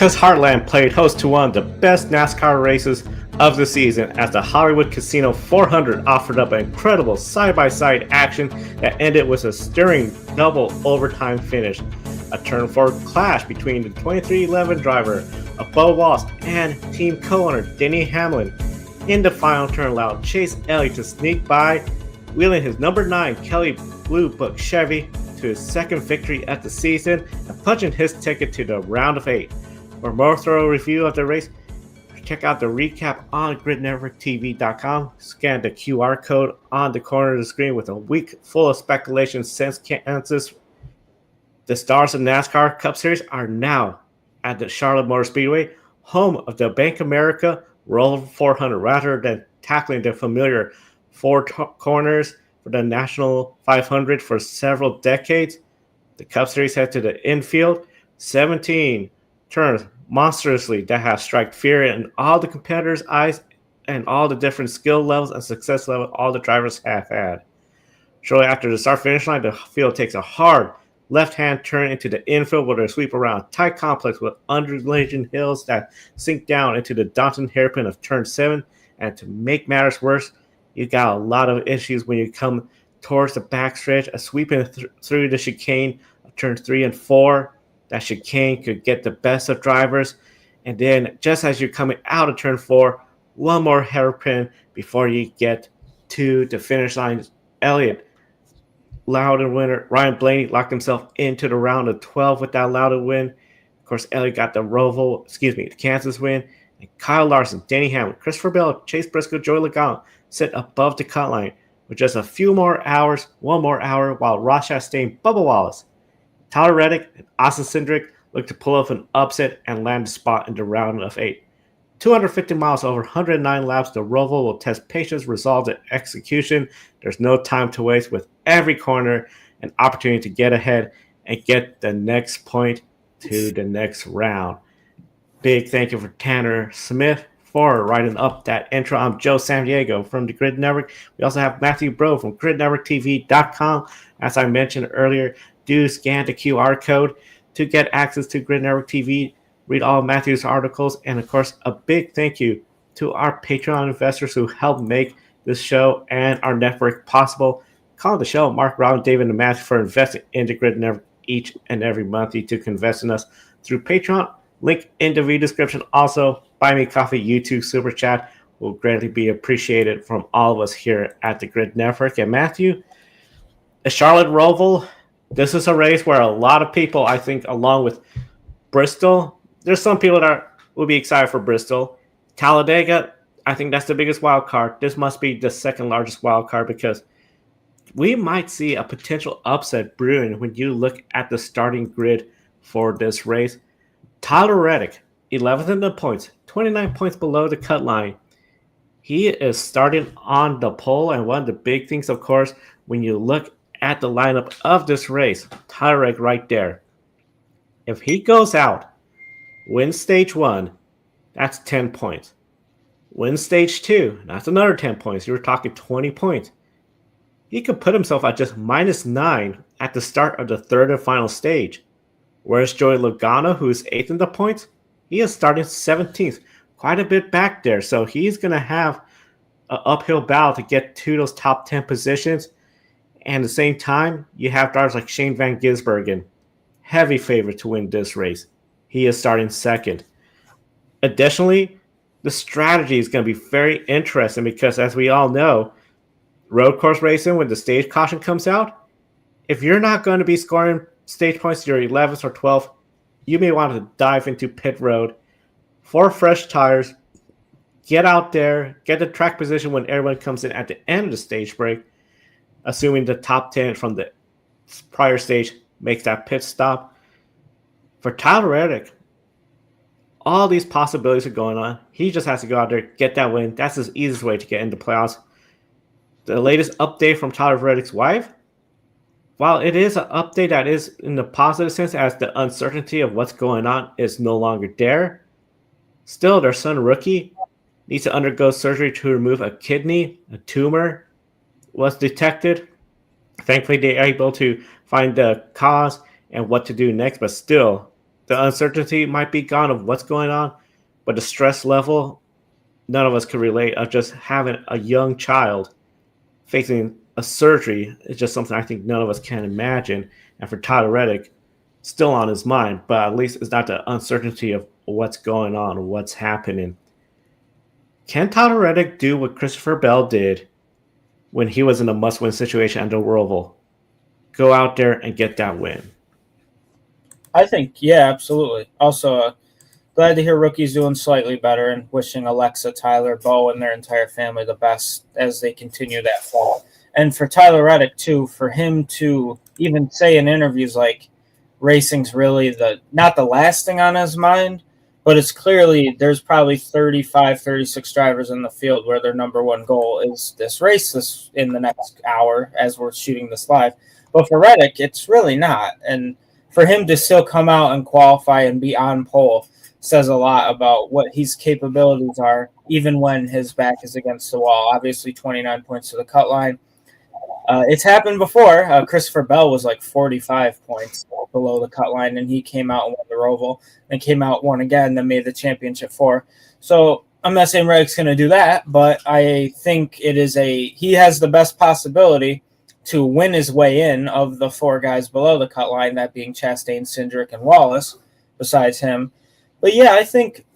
America's Heartland played host to one of the best NASCAR races of the season as the Hollywood Casino 400 offered up incredible side-by-side action that ended with a stirring double overtime finish. A turn 4 clash between the 2311 driver of Bo Wallace and team co-owner Denny Hamlin in the final turn allowed Chase Elliott to sneak by, wheeling his number 9 Kelly Blue Book Chevy to his second victory at the season and punching his ticket to the round of 8. For a more thorough review of the race, check out the recap on gridnetworktv.com. Scan the QR code on the corner of the screen. With a week full of speculation since Kansas, the stars of NASCAR Cup Series are now at the Charlotte Motor Speedway, home of the Bank of America Roval 400, rather than tackling the familiar four corners for the National 500 for several decades. The Cup Series head to the infield, 17 turns monstrously that have struck fear in all the competitors' eyes and all the different skill levels and success levels all the drivers have had. Shortly after the start-finish line, the field takes a hard left-hand turn into the infield where they sweep around a tight complex with undulating hills that sink down into the daunting hairpin of turn 7. And to make matters worse, you got a lot of issues when you come towards the backstretch, a sweeping through the chicane of turns 3 and 4. That chicane could get the best of drivers. And then just as you're coming out of turn 4, one more hairpin before you get to the finish line. Elliott, Loudon winner. Ryan Blaney locked himself into the round of 12 with that Loudon win. Of course, Elliott got the Kansas win. And Kyle Larson, Denny Hamlin, Christopher Bell, Chase Briscoe, Joey Logano sit above the cut line with just a few more hours, one more hour, while Ross Chastain, Bubba Wallace, Tyler Reddick, and Austin Cindric look to pull off an upset and land a spot in the round of 8. 250 miles over 109 laps, the Roval will test patience, resolve, and execution. There's no time to waste, with every corner an opportunity to get ahead and get the next point to the next round. Big thank you for Tanner Smith for writing up that intro. I'm Joe Samdiego from the Grid Network. We also have Matthew Bro from gridnetworktv.com. As I mentioned earlier, do scan the QR code to get access to Grid Network TV, read all Matthew's articles, and of course, a big thank you to our Patreon investors who help make this show and our network possible. Call the show Mark, Robin, David, and Matthew for investing in the Grid Network each and every month. You too can invest in us through Patreon. Link in the video description. Also, Buy Me Coffee, YouTube, Super Chat will greatly be appreciated from all of us here at the Grid Network. And Matthew, the Charlotte ROVAL, this is a race where a lot of people, I think, along with Bristol, there's some people that will be excited for Bristol. Talladega, I think that's the biggest wild card. This must be the second largest wild card because we might see a potential upset brewing when you look at the starting grid for this race. Tyler Reddick, 11th in the points, 29 points below the cut line. He is starting on the pole, and one of the big things, of course, when you look at the lineup of this race, Tyler Reddick right there. If he goes out, wins stage 1, that's 10 points. Wins stage 2, that's another 10 points. You're talking 20 points. He could put himself at just -9 at the start of the third and final stage. Whereas Joey Logano, who's 8th in the points, he is starting 17th, quite a bit back there. So he's going to have an uphill battle to get to those top 10 positions. And at the same time, you have drivers like Shane Van Gisbergen, heavy favorite to win this race. He is starting 2nd. Additionally, the strategy is going to be very interesting because, as we all know, road course racing, when the stage caution comes out, if you're not going to be scoring stage points, you're 11th or 12th, you may want to dive into pit road for fresh tires, get out there, get the track position when everyone comes in at the end of the stage break, assuming the top 10 from the prior stage makes that pit stop. For Tyler Reddick, all these possibilities are going on. He just has to go out there, get that win. That's his easiest way to get into playoffs. The latest update from Tyler Reddick's wife, while it is an update that is in the positive sense, as the uncertainty of what's going on is no longer there, still their son Rookie needs to undergo surgery to remove a kidney. A tumor was detected. Thankfully, they are able to find the cause and what to do next, but still, the uncertainty might be gone of what's going on, but the stress level, none of us can relate of just having a young child facing a surgery is just something I think none of us can imagine. And for Tyler Reddick, still on his mind, but at least it's not the uncertainty of what's going on, what's happening. Can Tyler Reddick do what Christopher Bell did when he was in a must-win situation under Roval? Go out there and get that win. I think, yeah, absolutely. Also, glad to hear Rookie's doing slightly better, and wishing Alexa, Tyler, Bo, and their entire family the best as they continue that fall. And for Tyler Reddick, too, for him to even say in interviews like racing's really not the last thing on his mind, but it's clearly there's probably 35, 36 drivers in the field where their number one goal is this race in the next hour as we're shooting this live. But for Reddick, it's really not. And for him to still come out and qualify and be on pole says a lot about what his capabilities are, even when his back is against the wall. Obviously, 29 points to the cut line. It's happened before. Christopher Bell was like 45 points below the cut line, and he came out and won the Roval, and came out, won again, then made the championship 4. So I'm not saying Reddick's going to do that, but I think he has the best possibility to win his way in of the 4 guys below the cut line, that being Chastain, Cindric, and Wallace, besides him. But yeah, I think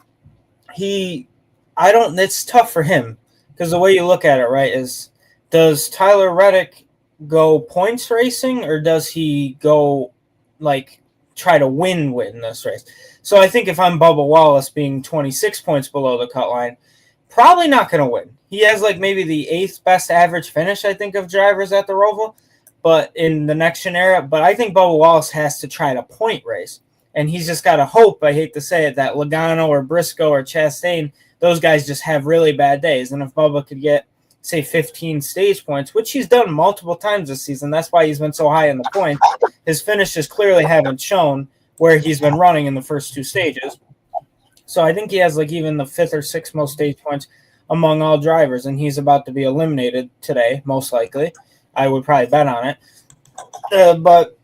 it's tough for him, because the way you look at it, right, is does Tyler Reddick go points racing, or does he go try to win this race? So I think if I'm Bubba Wallace, being 26 points below the cut line, probably not going to win. He has maybe the 8th best average finish, I think, of drivers at the Roval, but in the next gen era. But I think Bubba Wallace has to try to point race. And he's just got to hope, I hate to say it, that Logano or Briscoe or Chastain, those guys just have really bad days. And if Bubba could get, say, 15 stage points, which he's done multiple times this season, that's why he's been so high in the points, his finishes clearly haven't shown where he's been running in the first 2 stages. So I think he has even the 5th or 6th most stage points among all drivers, and he's about to be eliminated today, most likely. I would probably bet on it. But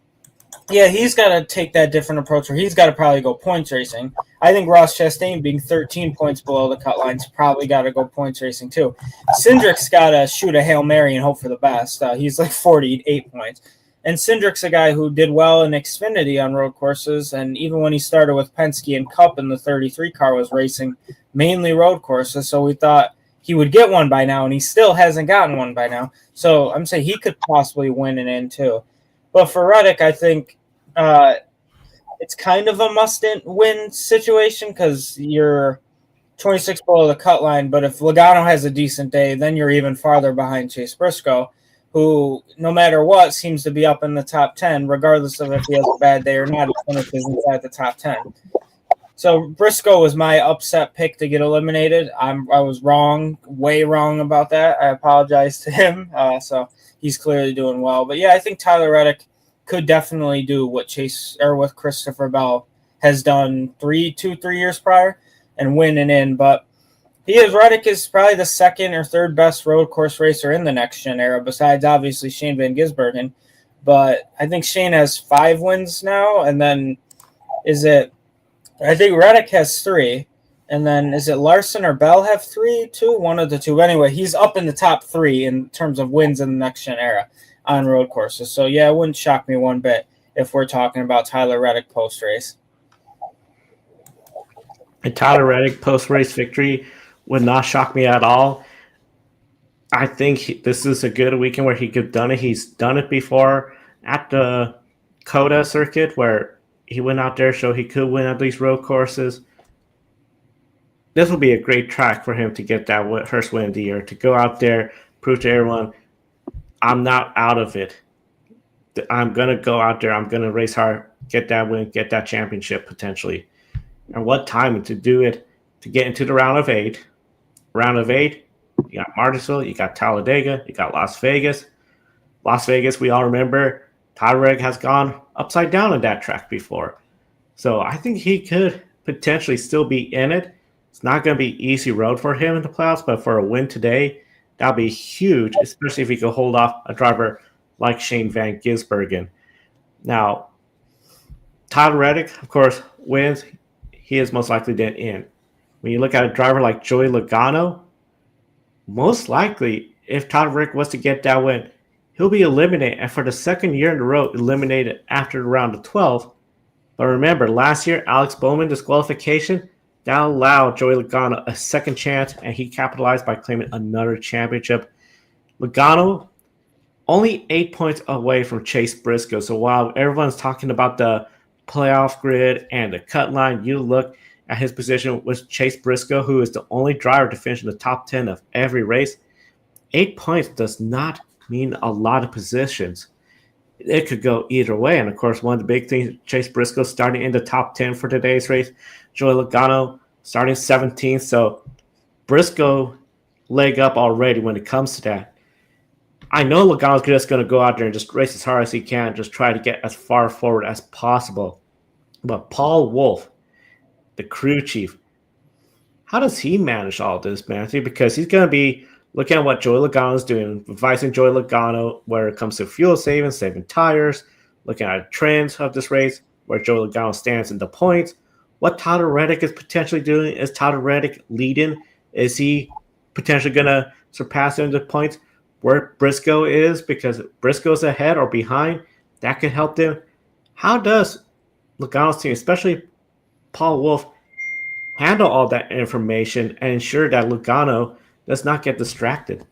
yeah, he's got to take that different approach where he's got to probably go points racing. I think Ross Chastain, being 13 points below the cut line's probably got to go points racing too. Cindric's got to shoot a Hail Mary and hope for the best. He's 48 points. And Cindric's a guy who did well in Xfinity on road courses, and even when he started with Penske and Cup in the 33 car was racing mainly road courses, so we thought he would get one by now, and he still hasn't gotten one by now. So I'm saying he could possibly win an in too. But for Reddick, I think it's kind of a must-win situation, because you're 26 below the cut line, but if Logano has a decent day, then you're even farther behind Chase Briscoe, who, no matter what, seems to be up in the top 10, regardless of if he has a bad day or not, he finishes inside the top 10. So Briscoe was my upset pick to get eliminated. I was wrong, way wrong about that. I apologize to him. So he's clearly doing well. But yeah, I think Tyler Reddick could definitely do what Christopher Bell has done 3 years prior and win an in. But Reddick is probably the 2nd or 3rd best road course racer in the next gen era, besides obviously Shane Van Gisbergen. But I think Shane has 5 wins now, and then I think Reddick has 3, and then is it Larson or Bell have 3 too? One of the two. Anyway, he's up in the top 3 in terms of wins in the next gen era on road courses. So yeah, it wouldn't shock me one bit if we're talking about Tyler Reddick post race. A Tyler Reddick post race victory would not shock me at all. I think this is a good weekend where he could have done it. He's done it before at the Coda circuit, where he went out there, so he could win at least road courses. This will be a great track for him to get that first win of the year, to go out there, prove to everyone, I'm not out of it. I'm going to go out there. I'm going to race hard, get that win, get that championship potentially. And what timing to do it, to get into the round of 8. Round of 8, you got Martinsville, you got Talladega, you got Las Vegas. Las Vegas, we all remember, Tyler Reddick has gone upside down on that track before. So I think he could potentially still be in it. It's not going to be easy road for him in the playoffs, but for a win today, that would be huge, especially if he could hold off a driver like Shane Van Gisbergen. Now, Tyler Reddick, of course, wins. He is most likely dead in. When you look at a driver like Joey Logano, most likely, if Tyler Reddick was to get that win, he'll be eliminated, and for the second year in a row, eliminated after the round of 12. But remember, last year, Alex Bowman disqualification, that allowed Joey Logano a second chance, and he capitalized by claiming another championship. Logano, only 8 points away from Chase Briscoe. So while everyone's talking about the playoff grid and the cut line, you look at his position with Chase Briscoe, who is the only driver to finish in the top 10 of every race. 8 points does not mean a lot of positions. It could go either way. And of course, one of the big things, Chase Briscoe starting in the top 10 for today's race. Joey Logano starting 17th. So Briscoe leg up already when it comes to that. I know Logano's just going to go out there and just race as hard as he can, just try to get as far forward as possible. But Paul Wolfe, the crew chief, how does he manage all this, Matthew? Because he's going to be looking at what Joey Logano's doing, advising Joey Logano where it comes to fuel saving, saving tires, looking at trends of this race, where Joey Logano stands in the points, what Tyler Reddick is potentially doing. Is Tyler Reddick leading? Is he potentially going to surpass him in the points? Where Briscoe is, because Briscoe's ahead or behind, that could help them. How does Logano's team, especially Paul Wolfe, handle all that information and ensure that Logano does not get distracted?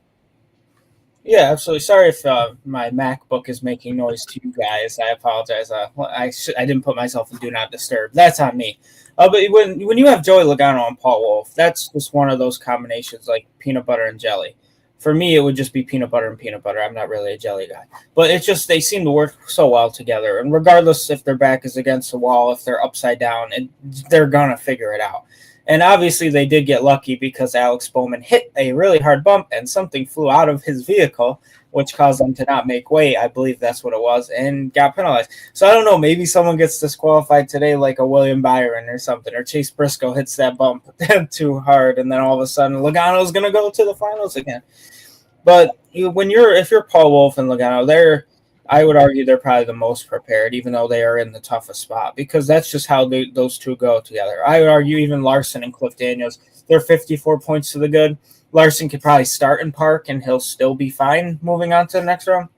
Yeah, absolutely. Sorry if my MacBook is making noise to you guys. I apologize. I didn't put myself in Do Not Disturb. That's on me. But when you have Joey Logano and Paul Wolfe, that's just one of those combinations like peanut butter and jelly. For me, it would just be peanut butter and peanut butter. I'm not really a jelly guy. But it's just they seem to work so well together. And regardless if their back is against the wall, if they're upside down, they're going to figure it out. And obviously they did get lucky because Alex Bowman hit a really hard bump and something flew out of his vehicle, which caused them to not make weight. I believe that's what it was, and got penalized. So I don't know, maybe someone gets disqualified today like a William Byron or something, or Chase Briscoe hits that bump too hard, and then all of a sudden Logano's going to go to the finals again. But if you're Paul Wolfe and Logano, I would argue they're probably the most prepared, even though they are in the toughest spot, because that's just how those two go together. I would argue even Larson and Cliff Daniels, they're 54 points to the good. Larson could probably start in park, and he'll still be fine moving on to the next round,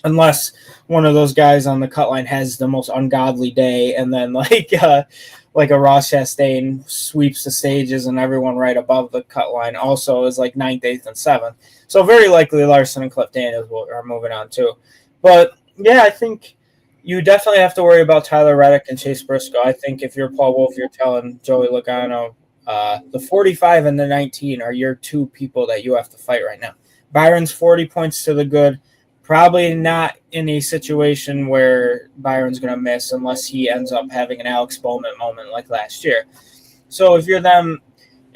unless one of those guys on the cut line has the most ungodly day, and then like a Ross Chastain sweeps the stages, and everyone right above the cut line also is like 9th, 8th, and 7th. So very likely Larson and Cliff Daniels are moving on too. But, yeah, I think you definitely have to worry about Tyler Reddick and Chase Briscoe. I think if you're Paul Wolfe, you're telling Joey Logano, the 45 and the 19 are your two people that you have to fight right now. Byron's 40 points to the good. Probably not in a situation where Byron's going to miss unless he ends up having an Alex Bowman moment like last year. So if you're them,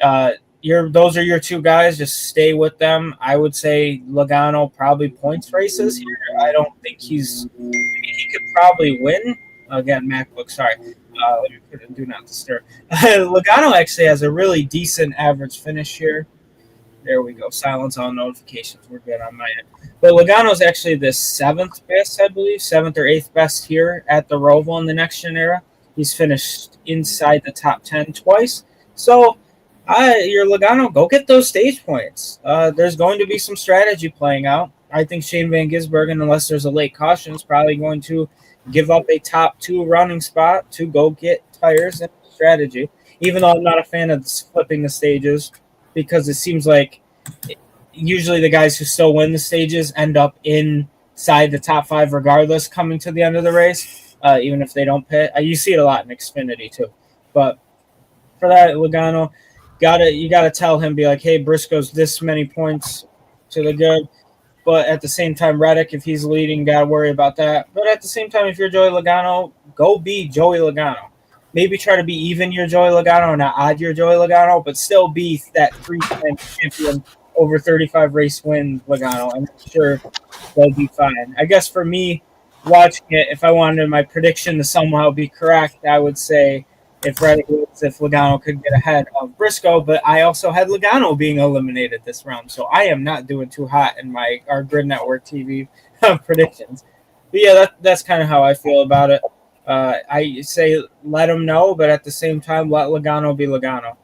those are your two guys. Just stay with them. I would say Logano probably points races here. I don't think he could probably win. Again, MacBook, sorry. Let me put it, Do Not Disturb. Logano actually has a really decent average finish here. There we go. Silence all notifications. We're good on my end. But Logano's actually the 7th best, I believe, 7th or 8th best here at the Roval in the Next Gen era. He's finished inside the top 10 twice. So, your Logano, go get those stage points. There's going to be some strategy playing out. I think Shane Van Gisbergen, unless there's a late caution, is probably going to give up a top 2 running spot to go get tires and strategy, even though I'm not a fan of flipping the stages, because it seems like usually the guys who still win the stages end up inside the top 5 regardless coming to the end of the race, even if they don't pit. You see it a lot in Xfinity too. But for that, Logano, you gotta tell him, be like, hey, Briscoe's this many points to the good. But at the same time, Reddick, if he's leading, got to worry about that. But at the same time, if you're Joey Logano, go be Joey Logano. Maybe try to be even your Joey Logano, not odd your Joey Logano, but still be that 3-time champion over 35 race win Logano. I'm sure they'll be fine. I guess for me, watching it, if I wanted my prediction to somehow be correct, I would say if Reddick wins, if Logano could get ahead of Briscoe, but I also had Logano being eliminated this round, so I am not doing too hot in our Grid Network TV predictions. But yeah, that's kind of how I feel about it. I say let him know, but at the same time, let Logano be Logano.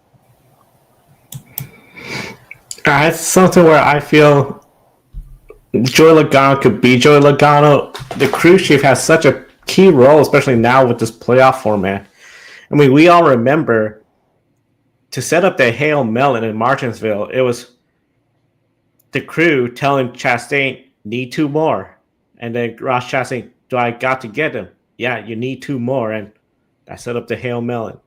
It's something where I feel Joey Logano could be Joey Logano. The crew chief has such a key role, especially now with this playoff format. I mean, we all remember to set up the Hail Melon in Martinsville, it was the crew telling Chastain, need 2 more. And then Ross Chastain, do I got to get them? Yeah, you need 2 more. And I set up the Hail Melon.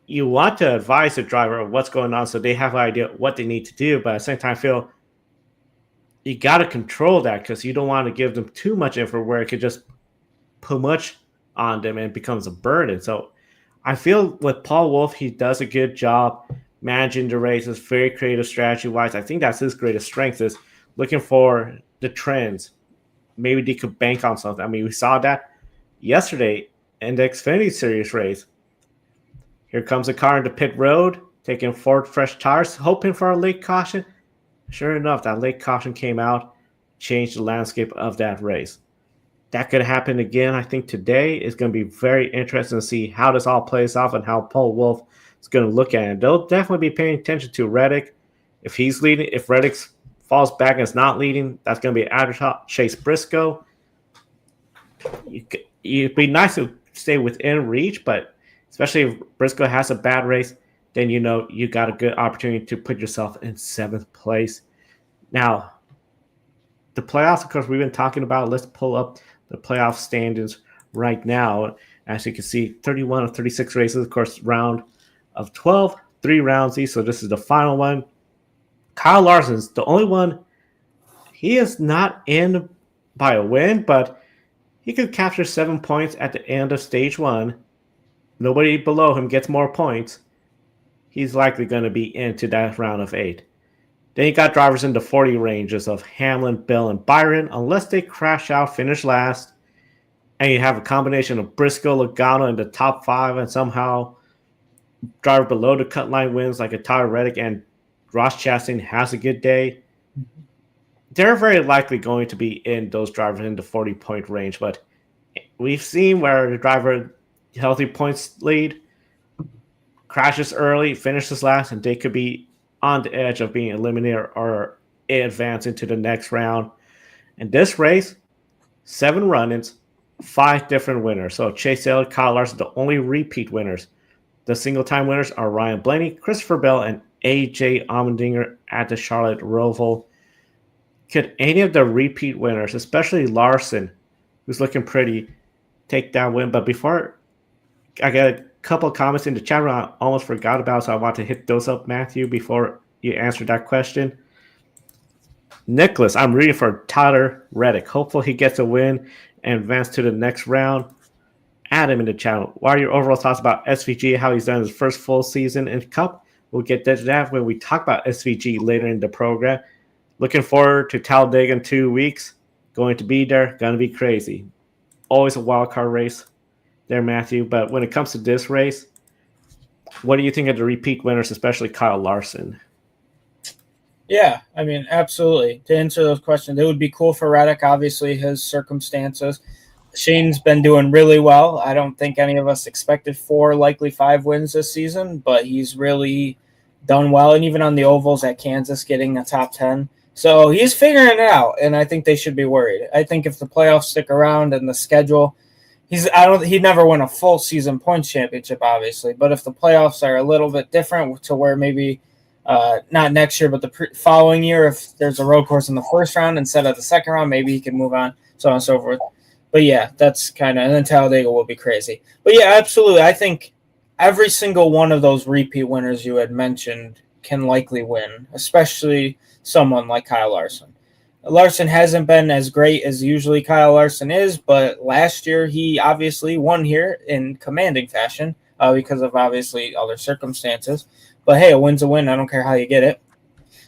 You want to advise the driver of what's going on so they have an idea what they need to do. But at the same time, I feel you got to control that because you don't want to give them too much info where it could just put much on them and it becomes a burden. So I feel with Paul Wolf, he does a good job managing the races, very creative strategy-wise. I think that's his greatest strength is looking for the trends. Maybe they could bank on something. I mean, we saw that yesterday in the Xfinity Series race. Here comes a car into pit road, taking 4 fresh tires, hoping for a late caution. Sure enough, that late caution came out, changed the landscape of that race. That could happen again. I think today is going to be very interesting to see how this all plays off and how Paul Wolf is going to look at it. They'll definitely be paying attention to Reddick. If he's leading, if Reddick falls back and is not leading, that's going to be Chase Briscoe. It'd be nice to stay within reach, but especially if Briscoe has a bad race, then you know you got a good opportunity to put yourself in 7th place. Now, the playoffs, of course, we've been talking about. Let's pull up the playoff standings right now. As you can see, 31 of 36 races, of course, round of 12, 3 rounds each. So this is the final one. Kyle Larson's the only one. He is not in by a win, but he could capture 7 points at the end of stage 1. Nobody below him gets more points. He's likely going to be into that round of 8. Then you got drivers in the 40 ranges of Hamlin, Bell, and Byron, unless they crash out, finish last. And you have a combination of Briscoe, Logano in the top 5, and somehow driver below the cut line wins, like a Tyler Reddick and Ross Chastain has a good day. They're very likely going to be in those drivers in the 40-point range, but we've seen where the driver healthy points lead crashes early, finishes last, and they could be on the edge of being eliminated or advance into the next round. In this race, 7 run-ins, 5 different winners. So Chase Elliott, Kyle Larson, the only repeat winners. The single-time winners are Ryan Blaney, Christopher Bell, and AJ Allmendinger at the Charlotte ROVAL. Could any of the repeat winners, especially Larson, who's looking pretty, take that win? But before I get a couple of comments in the chat room I almost forgot about, so I want to hit those up, Matthew, before you answer that question. Nicholas, I'm rooting for Tyler Reddick. Hopefully he gets a win and advance to the next round. Adam in the channel, what are your overall thoughts about SVG, how he's done his first full season in Cup? We'll get to that when we talk about SVG later in the program. Looking forward to Talladega in 2 weeks. Going to be there. Going to be crazy. Always a wild card race there, Matthew. But when it comes to this race, what do you think of the repeat winners, especially Kyle Larson? Yeah, I mean, absolutely. To answer those questions, it would be cool for Reddick, obviously, his circumstances. Shane's been doing really well. I don't think any of us expected 4, likely 5 wins this season, but he's really done well. And even on the ovals at Kansas, getting a top 10. So he's figuring it out, and I think they should be worried. I think if the playoffs stick around and the schedule, he'd never win a full season points championship, obviously. But if the playoffs are a little bit different to where maybe not next year, but the following year, if there's a road course in the first round instead of the second round, maybe he can move on, so on and so forth. But yeah, that's kind of, and then Talladega will be crazy. But yeah, absolutely. I think every single one of those repeat winners you had mentioned can likely win, especially someone like Kyle Larson. Larson hasn't been as great as usually Kyle Larson is, but last year he obviously won here in commanding fashion because of obviously other circumstances. But hey, a win's a win. I don't care how you get it.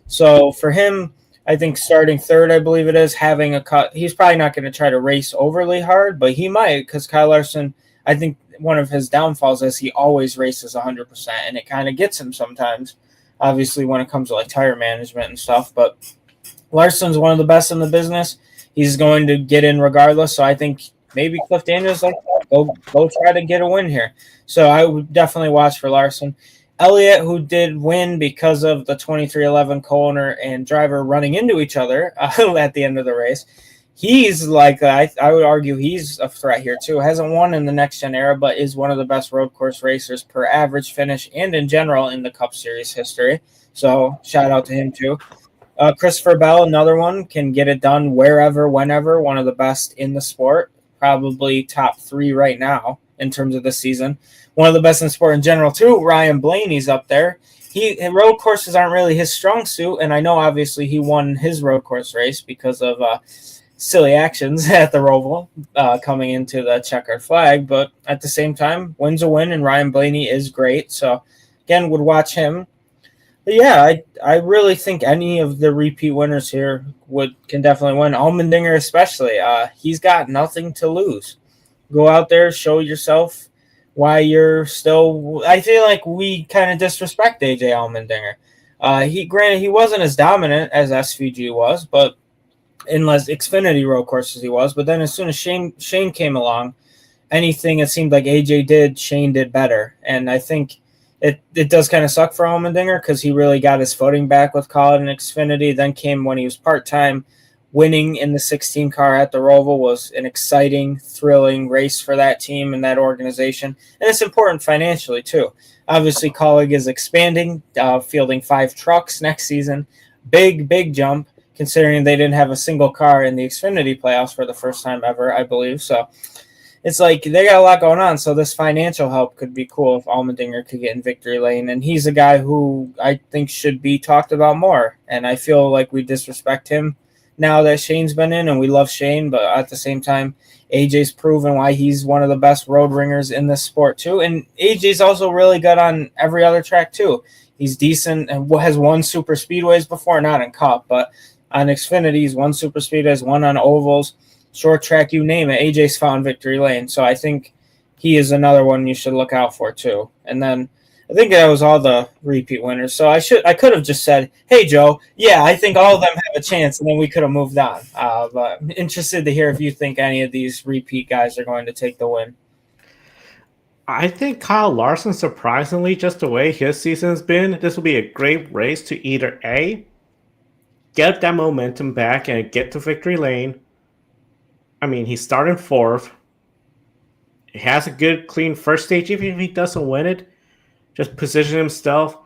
So for him, I think starting third, I believe it is, having a cut. He's probably not going to try to race overly hard, but he might, because Kyle Larson, I think one of his downfalls is he always races 100%, and it kind of gets him sometimes, obviously, when it comes to like tire management and stuff. But Larson's one of the best in the business. He's going to get in regardless, so I think maybe Cliff Daniels like that. Go try to get a win here. So I would definitely watch for Larson. Elliott, who did win because of the 2311 co-owner and driver running into each other at the end of the race. He's like, I would argue he's a threat here too. Hasn't won in the next gen era, but is one of the best road course racers per average finish and in general in the Cup Series history. So shout out to him too. Christopher Bell, another one, can get it done wherever, whenever. One of the best in the sport, probably top 3 right now in terms of the season. One of the best in sport in general too. Ryan Blaney's up there. Road courses aren't really his strong suit, and I know obviously he won his road course race because of silly actions at the Roval coming into the checkered flag. But at the same time, win's a win, and Ryan Blaney is great. So again, would watch him. But yeah, I really think any of the repeat winners here can definitely win. Allmendinger especially. He's got nothing to lose. Go out there, show yourself why you're still. I feel like we kind of disrespect AJ Allmendinger. He wasn't as dominant as SVG was, but in less Xfinity road courses he was. But then as soon as Shane came along, anything it seemed like AJ did, Shane did better. And I think it does kind of suck for Allmendinger because he really got his footing back with Colin and Xfinity. Then came when he was part-time. Winning in the 16 car at the Roval was an exciting, thrilling race for that team and that organization. And it's important financially, too. Obviously, Colleague is expanding, fielding 5 trucks next season. Big jump, considering they didn't have a single car in the Xfinity playoffs for the first time ever, I believe. So it's like they got a lot going on. So this financial help could be cool if Allmendinger could get in victory lane. And he's a guy who I think should be talked about more. And I feel like we disrespect him now that Shane's been in, and we love Shane, but at the same time, AJ's proven why he's one of the best road ringers in this sport too. And AJ's also really good on every other track too. He's decent and has won super speedways before, not in Cup, but on Xfinity, he's won super speedways, won on ovals, short track, you name it. AJ's found victory lane. So I think he is another one you should look out for too. And then I think that was all the repeat winners. So I could have just said, hey, Joe, yeah, I think all of them have a chance, and then we could have moved on. But I'm interested to hear if you think any of these repeat guys are going to take the win. I think Kyle Larson, surprisingly, just the way his season's been, this will be a great race to either A, get that momentum back and get to victory lane. I mean, he's starting 4th. He has a good, clean first stage. Even if he doesn't win it, just position himself.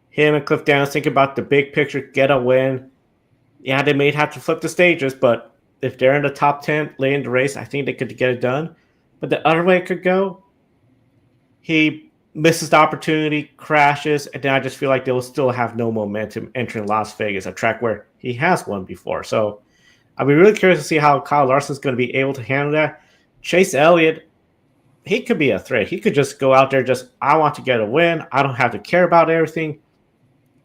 Him and Cliff Downs think about the big picture, get a win. Yeah, they may have to flip the stages, but if they're in the top 10 late in the race, I think they could get it done. But the other way it could go, he misses the opportunity, crashes, and then I just feel like they'll still have no momentum entering Las Vegas, a track where he has won before. So I'll be really curious to see how Kyle Larson's going to be able to handle that. Chase Elliott, he could be a threat. He could just go out there, I want to get a win. I don't have to care about everything.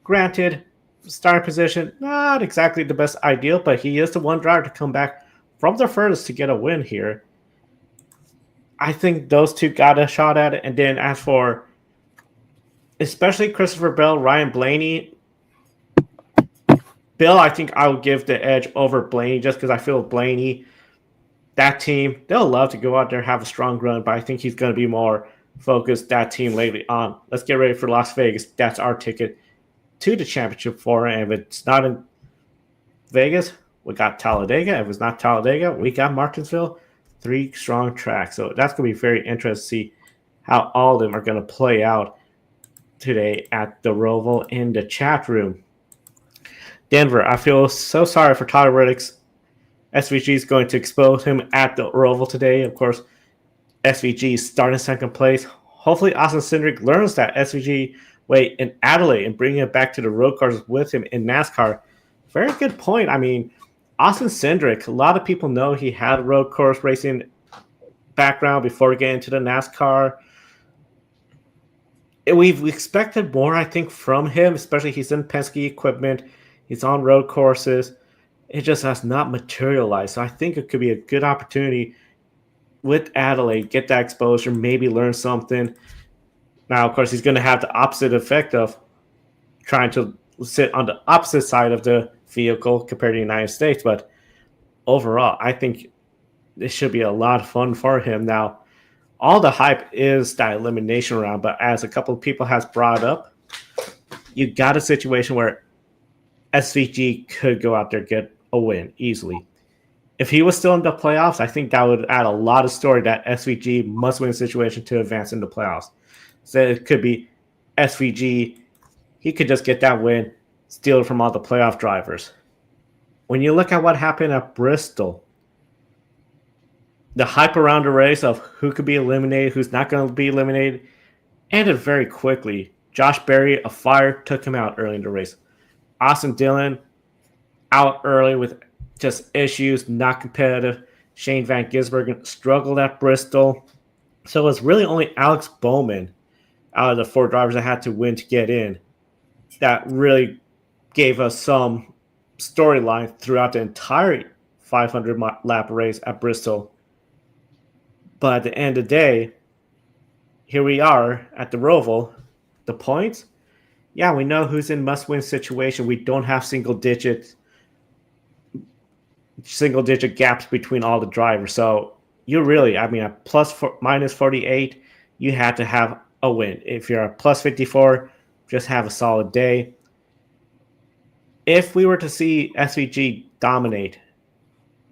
Granted, starting position, not exactly the best ideal, but he is the one driver to come back from the furthest to get a win here. I think those two got a shot at it. And then as for especially Christopher Bell, Ryan Blaney, Bill, I think I would give the edge over Blaney just because I feel Blaney, that team, they'll love to go out there and have a strong run, but I think he's going to be more focused, that team lately on, let's get ready for Las Vegas. That's our ticket to the championship for it. And if it's not in Vegas, we got Talladega. If it's not Talladega, we got Martinsville. 3 strong tracks. So that's going to be very interesting to see how all of them are going to play out today at the Roval in the chat room. Denver, I feel so sorry for Tyler Reddick's. SVG is going to expose him at the Roval today. Of course, SVG is starting 2nd place. Hopefully, Austin Cindric learns that SVG way in Adelaide and bringing it back to the road cars with him in NASCAR. Very good point. I mean, Austin Cindric, a lot of people know he had a road course racing background before getting into the NASCAR. We've expected more, I think, from him, especially he's in Penske equipment. He's on road courses. It just has not materialized. So I think it could be a good opportunity with Adelaide, get that exposure, maybe learn something. Now, of course, he's going to have the opposite effect of trying to sit on the opposite side of the vehicle compared to the United States. But overall, I think it should be a lot of fun for him. Now, all the hype is that elimination round, but as a couple of people has brought up, you got a situation where SVG could go out there get a win easily. If he was still in the playoffs, I think that would add a lot of story that SVG must win situation to advance in the playoffs. So it could be SVG, he could just get that win, steal it from all the playoff drivers. When you look at what happened at Bristol, the hype around the race of who could be eliminated, who's not going to be eliminated, ended very quickly. Josh Berry, a fire, took him out early in the race. Austin Dillon, out early with just issues, not competitive. Shane Van Gisbergen struggled at Bristol. So it was really only Alex Bowman out of the 4 drivers that had to win to get in that really gave us some storyline throughout the entire 500 lap race at Bristol. But at the end of the day, here we are at the Roval. The points? Yeah, we know who's in must-win situation. We don't have single digit gaps between all the drivers. So you really, I mean, at minus 48, you had to have a win. If you're a plus 54, just have a solid day. If we were to see SVG dominate,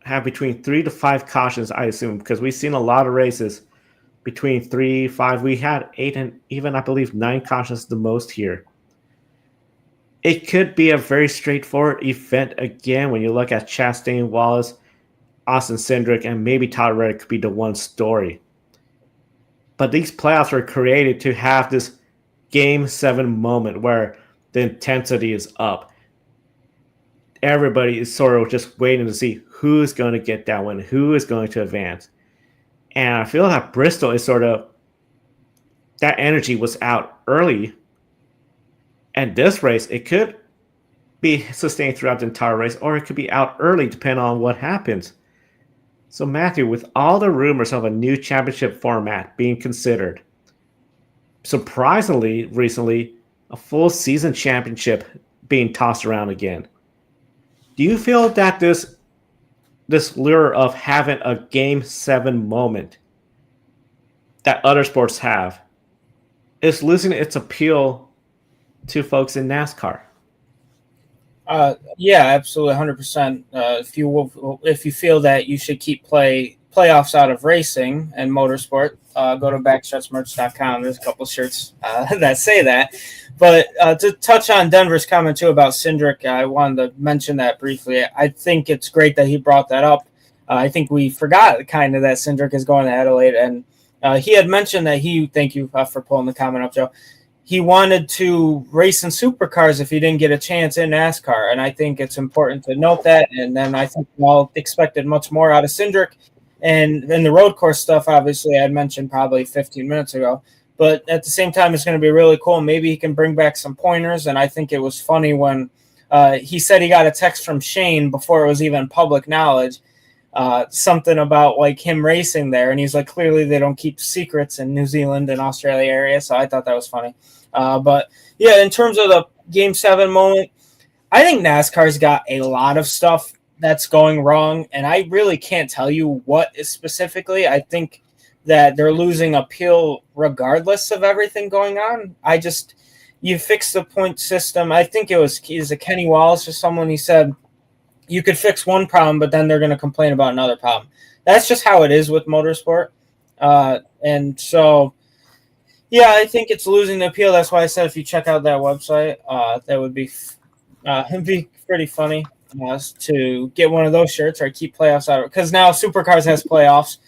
have between 3 to 5 cautions, I assume, because we've seen a lot of races between 3, 5. We had 8 and even, I believe, 9 cautions the most here. It could be a very straightforward event again when you look at Chastain, Wallace, Austin Cindric, and maybe Todd Reddick could be the one story. But these playoffs were created to have this Game 7 moment where the intensity is up. Everybody is sort of just waiting to see who's going to get that win, who is going to advance. And I feel that Bristol is sort of, that energy was out early. And this race, it could be sustained throughout the entire race, or it could be out early depending on what happens. So Matthew, with all the rumors of a new championship format being considered, surprisingly recently, a full season championship being tossed around again. Do you feel that this lure of having a Game 7 moment that other sports have is losing its appeal to folks in NASCAR? Yeah, absolutely, 100%. If you feel that you should keep playoffs out of racing and motorsport, go to backstretchmerch.com. There's a couple shirts that say that. But to touch on Denver's comment too about Cindric, I wanted to mention that briefly. I think it's great that he brought that up. I think we forgot kind of that Cindric is going to Adelaide, and he had mentioned that thank you for pulling the comment up, Joe. He wanted to race in supercars if he didn't get a chance in NASCAR, and I think it's important to note that. And then I think we all expected much more out of Cindric. And then the road course stuff, obviously, I mentioned probably 15 minutes ago. But at the same time, it's going to be really cool. Maybe he can bring back some pointers. And I think it was funny when he said he got a text from Shane before it was even public knowledge, something about like him racing there. And he's like, clearly they don't keep secrets in New Zealand and Australia area. So I thought that was funny. But yeah, in terms of the Game 7 moment, I think NASCAR's got a lot of stuff that's going wrong, and I really can't tell you what is specifically. I think that they're losing appeal regardless of everything going on. You fix the point system. I think it was Kenny Wallace or someone, he said you could fix one problem, but then they're going to complain about another problem. That's just how it is with motorsport. And so, yeah, I think it's losing the appeal. That's why I said if you check out that website, that would be it'd be pretty funny to get one of those shirts or keep playoffs out of it, because now Supercars has playoffs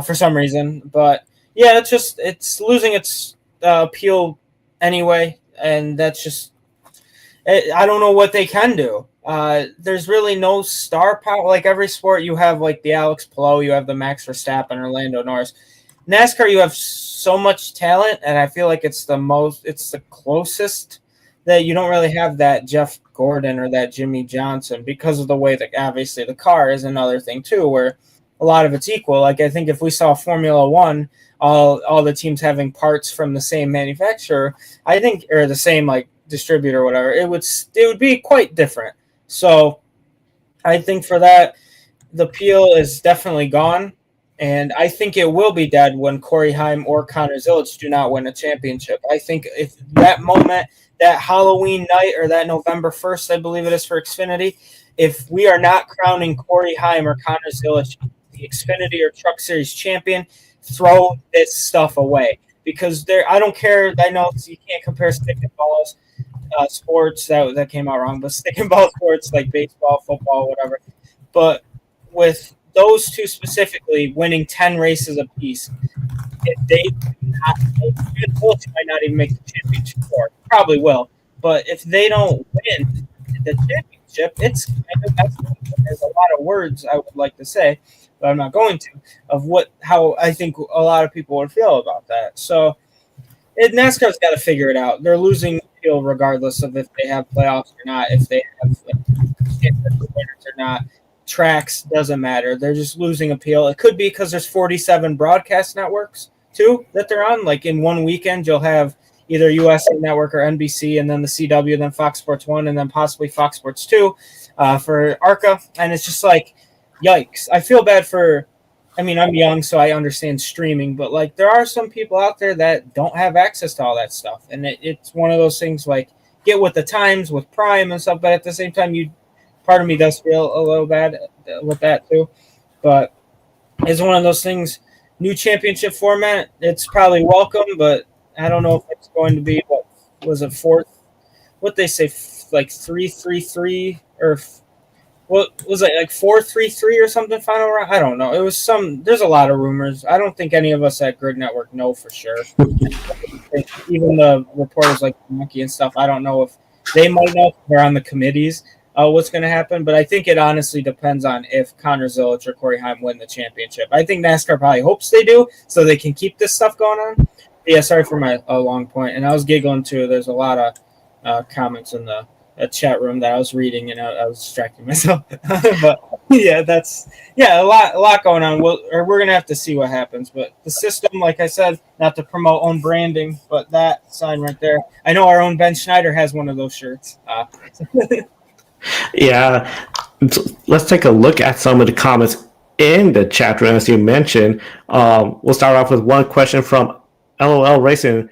for some reason. But yeah, it's losing its appeal anyway, and that's just I don't know what they can do. There's really no star power. Like every sport, you have like the Alex Palou, you have the Max Verstappen, Orlando Norris. NASCAR, you have so much talent, and I feel like it's the closest that you don't really have that Jeff Gordon or that Jimmy Johnson, because of the way that obviously the car is another thing too, where a lot of it's equal. Like I think if we saw Formula One, all the teams having parts from the same manufacturer, I think, or the same like distributor or whatever, it would be quite different. So I think for that, the appeal is definitely gone. And I think it will be dead when Corey Haim or Connor Zilic do not win a championship. I think if that moment, that Halloween night or that November 1st, I believe it is for Xfinity, if we are not crowning Corey Haim or Connor Zilic the Xfinity or Truck Series champion, throw this stuff away. Because I don't care. I know you can't compare stick and balls sports. That came out wrong. But stick and ball sports like baseball, football, whatever. But with those two specifically winning 10 races apiece, if they might not even make the championship four. Probably will. But if they don't win the championship, it's kind of there's a lot of words I would like to say, but I'm not going to, of how I think a lot of people would feel about that. So NASCAR's got to figure it out. They're losing appeal regardless of if they have playoffs or not, if they have winners or not. Tracks doesn't matter. They're just losing appeal. It could be because there's 47 broadcast networks too that they're on. Like in one weekend, you'll have either USA Network or NBC, and then the CW, then Fox Sports 1, and then possibly Fox Sports 2 for ARCA. And it's just like, yikes. I feel bad I'm young, so I understand streaming, but like there are some people out there that don't have access to all that stuff. And it's one of those things like get with the times with Prime and stuff, but at the same time, part of me does feel a little bad with that too. But it's one of those things, new championship format, it's probably welcome, but I don't know if it's going to be, what was it, fourth? What they say, like 3-3-3 or what was it, like 4-3-3 or something final round? I don't know. It was there's a lot of rumors. I don't think any of us at Grid Network know for sure. Even the reporters like Monkey and stuff, I don't know if they might know if they're on the committees what's going to happen, but I think it honestly depends on if Connor Zilic or Corey Haim win the championship. I think NASCAR probably hopes they do so they can keep this stuff going on. Yeah, sorry for my long point. And I was giggling too. There's a lot of comments in the chat room that I was reading, and I was distracting myself. But yeah, a lot going on. We're gonna have to see what happens. But the system, like I said, not to promote own branding, but that sign right there. I know our own Ben Schneider has one of those shirts. Yeah, let's take a look at some of the comments in the chat room, as you mentioned. We'll start off with one question from LOL Racing.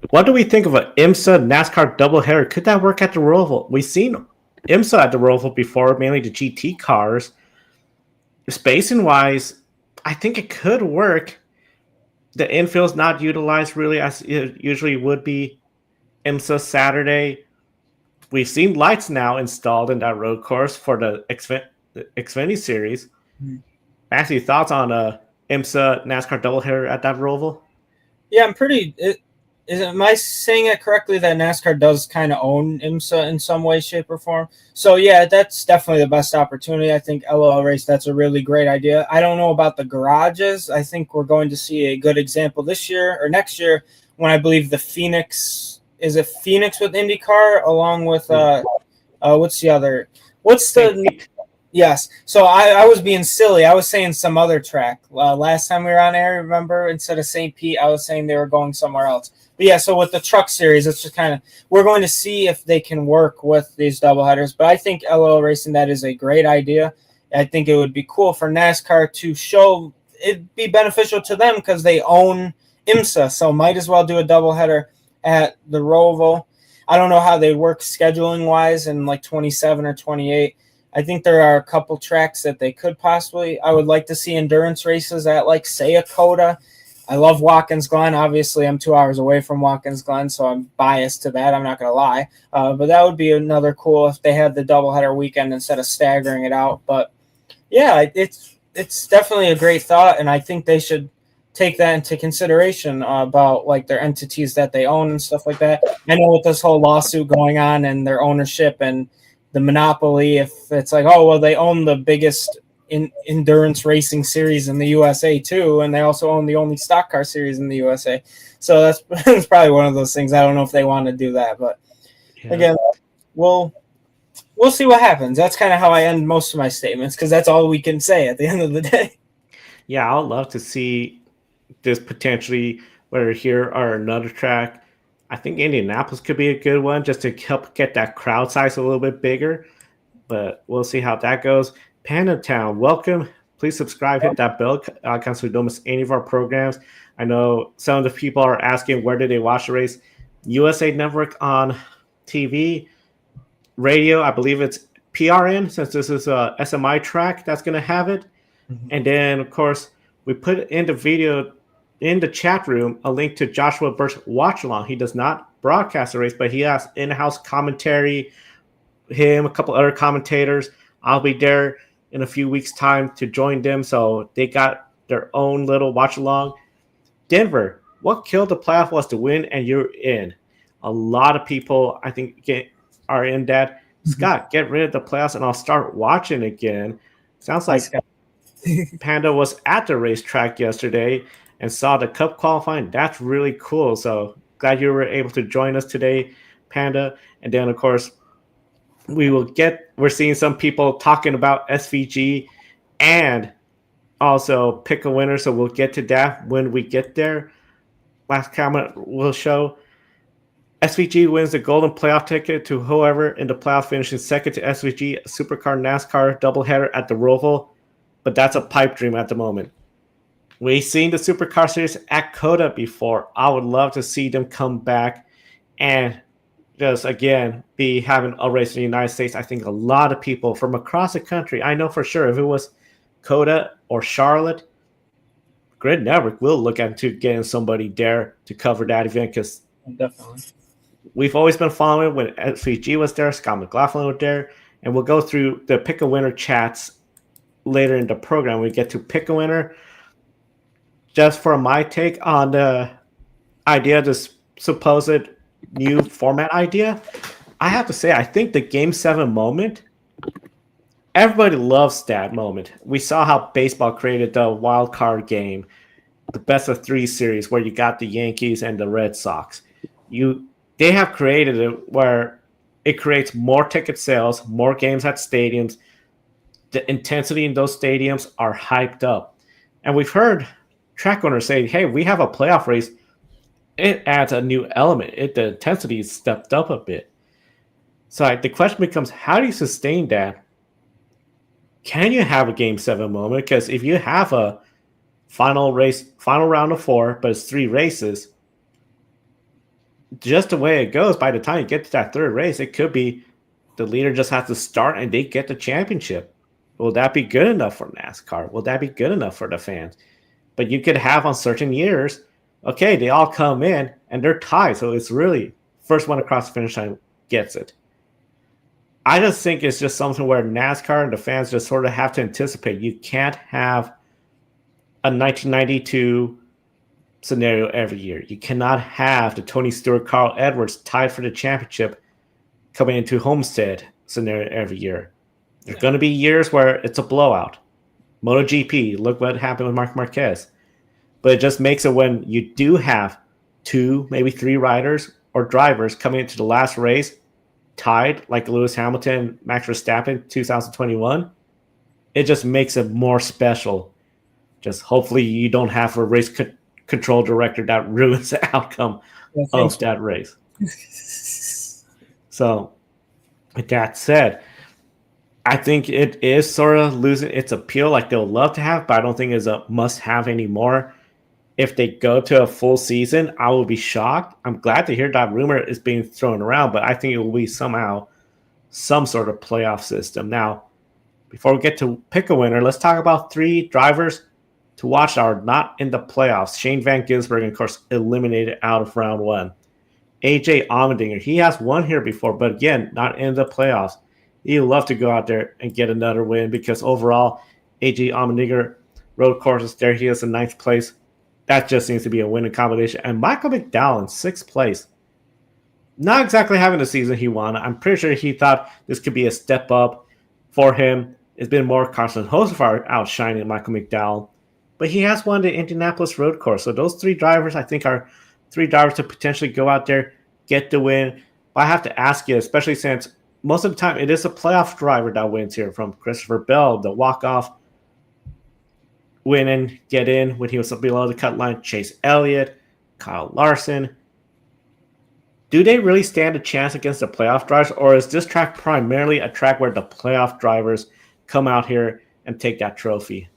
What do we think of an IMSA NASCAR doubleheader? Could that work at the Roval? We've seen IMSA at the Roval before, mainly the GT cars. Spacing-wise, I think it could work. The infield's not utilized really as it usually would be IMSA Saturday. We've seen lights now installed in that road course for the Xfinity Series. Maxie, thoughts on a IMSA NASCAR doubleheader at that Roval? Yeah, am I saying it correctly that NASCAR does kind of own IMSA in some way, shape, or form? So yeah, that's definitely the best opportunity. I think LOL Race, that's a really great idea. I don't know about the garages. I think we're going to see a good example this year or next year when I believe the Phoenix with IndyCar along with yes. So I was being silly. I was saying some other track last time we were on air. Remember, instead of St. Pete, I was saying they were going somewhere else. But yeah, so with the Truck Series, it's just kind of we're going to see if they can work with these doubleheaders. But I think LOL Racing, that is a great idea. I think it would be cool for NASCAR to show it'd be beneficial to them because they own IMSA, so might as well do a doubleheader at the Roval. I don't know how they work scheduling wise in like 27 or 28. I think there are a couple tracks that they could possibly. I would like to see endurance races at like say a Coda. I love Watkins Glen. Obviously, I'm 2 hours away from Watkins Glen, so I'm biased to that. I'm not going to lie. But that would be another cool if they had the doubleheader weekend instead of staggering it out. But yeah, it's definitely a great thought, and I think they should take that into consideration about like their entities that they own and stuff like that. I know with this whole lawsuit going on and their ownership and the monopoly, if it's like, oh, well, they own the biggest endurance racing series in the USA too, and they also own the only stock car series in the USA. So that's probably one of those things. I don't know if they want to do that, but again, we'll see what happens. That's kind of how I end most of my statements because that's all we can say at the end of the day. Yeah, I would love to see this potentially, whether here or another track. I think Indianapolis could be a good one just to help get that crowd size a little bit bigger, but we'll see how that goes. Panda Town, welcome. Please Please subscribe, hit that bell icon so you don't miss any of our programs. I know some of the people are asking where did they watch the race. USA Network on TV, radio, I believe it's PRN, since this is a SMI track that's going to have it. Mhm. And then, of course, we put in the video in the chat room a link to Joshua Burt's watch along. He does not broadcast the race, but he has in-house commentary, him, a couple other commentators. I'll be there in a few weeks' time to join them. So they got their own little watch along. Denver, what killed the playoff was to win, and you're in. A lot of people, I think, are in that. Scott, get rid of the playoffs, and I'll start watching again. Sounds like Panda was at the racetrack yesterday and saw the Cup qualifying. That's really cool. So glad you were able to join us today, Panda. And then, of course, we're seeing some people talking about SVG and also pick a winner. So we'll get to that when we get there. Last comment will show SVG wins the golden playoff ticket to whoever in the playoff, finishing second to SVG, a supercar NASCAR doubleheader at the Roval. But that's a pipe dream at the moment. We've seen the supercar series at COTA before. I would love to see them come back and just, again, be having a race in the United States. I think a lot of people from across the country, I know for sure if it was COTA or Charlotte, Grid Network will look into getting somebody there to cover that event, because definitely we've always been following when SVG was there, Scott McLaughlin was there, and we'll go through the pick a winner chats later in the program. We get to pick a winner. Just for my take on the idea, this supposed new format idea, I have to say, I think the Game 7 moment, everybody loves that moment. We saw how baseball created the wild card game, the best of 3 series, where you got the Yankees and the Red Sox. They have created it where it creates more ticket sales, more games at stadiums. The intensity in those stadiums are hyped up. And we've heard track owners say, hey, we have a playoff race. It adds a new element. The intensity is stepped up a bit. So the question becomes, how do you sustain that? Can you have a Game 7 moment? Because if you have a final round of 4, but it's 3 races, just the way it goes, by the time you get to that 3rd race, it could be the leader just has to start and they get the championship. Will that be good enough for NASCAR? Will that be good enough for the fans? But you could have on certain years, okay, they all come in and they're tied. So it's really first one across the finish line gets it. I just think it's just something where NASCAR and the fans just sort of have to anticipate. You can't have a 1992 scenario every year. You cannot have the Tony Stewart, Carl Edwards tied for the championship coming into Homestead scenario every year. There's going to be years where it's a blowout. MotoGP, look what happened with Marc Marquez. But it just makes it when you do have 2, maybe 3 riders or drivers coming into the last race tied, like Lewis Hamilton, Max Verstappen, 2021, it just makes it more special. Just hopefully you don't have a race control director that ruins the outcome of that race. So, with that said, I think it is sort of losing its appeal like they'll love to have, but I don't think it's a must-have anymore. If they go to a full season, I will be shocked. I'm glad to hear that rumor is being thrown around, but I think it will be somehow some sort of playoff system. Now, before we get to pick a winner, let's talk about 3 drivers to watch that are not in the playoffs. Shane Van Gisbergen, of course, eliminated out of round 1. AJ Allmendinger, he has won here before, but again, not in the playoffs. He'd love to go out there and get another win, because overall, AJ Allmendinger road courses there, he is in 9th place. That just seems to be a winning combination. And Michael McDowell in 6th place. Not exactly having the season he wanted. I'm pretty sure he thought this could be a step up for him. It's been more Carson Hocevar outshining Michael McDowell. But he has won the Indianapolis road course. So those 3 drivers, I think, are 3 drivers to potentially go out there, get the win. But I have to ask you, especially since most of the time it is a playoff driver that wins here, from Christopher Bell, the walk-off win and get in when he was below the cut line, Chase Elliott, Kyle Larson. Do they really stand a chance against the playoff drivers, or is this track primarily a track where the playoff drivers come out here and take that trophy?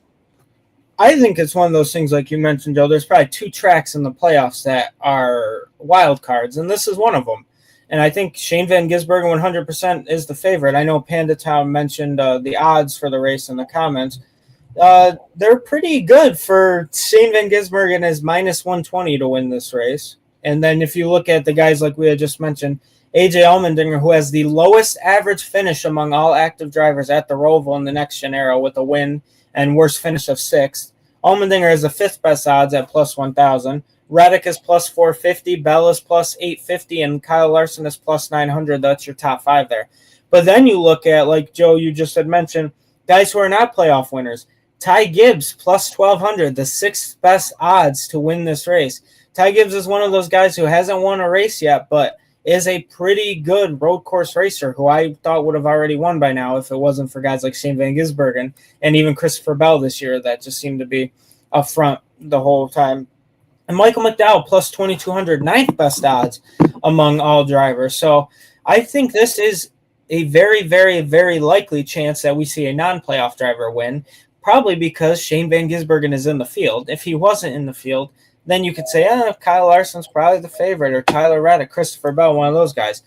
I think it's one of those things, like you mentioned, Joe. There's probably 2 tracks in the playoffs that are wild cards, and this is one of them. And I think Shane Van Gisbergen 100% is the favorite. I know Panda Town mentioned the odds for the race in the comments. They're pretty good for Shane Van Gisbergen is minus 120 to win this race. And then if you look at the guys like we had just mentioned, AJ Allmendinger, who has the lowest average finish among all active drivers at the Roval in the next gen era with a win and worst finish of 6th. Allmendinger has the 5th best odds at plus 1,000. Reddick is plus 450, Bell is plus 850, and Kyle Larson is plus 900. That's your top 5 there. But then you look at, like Joe, you just had mentioned, guys who are not playoff winners. Ty Gibbs plus 1,200, the 6th best odds to win this race. Ty Gibbs is one of those guys who hasn't won a race yet, but is a pretty good road course racer who I thought would have already won by now if it wasn't for guys like Shane Van Gisbergen and even Christopher Bell this year that just seemed to be up front the whole time. And Michael McDowell plus 2,200, 9th best odds among all drivers. So I think this is a very, very, very likely chance that we see a non-playoff driver win, probably because Shane Van Gisbergen is in the field. If he wasn't in the field, then you could say, Kyle Larson's probably the favorite, or Tyler Reddick, Christopher Bell, one of those guys.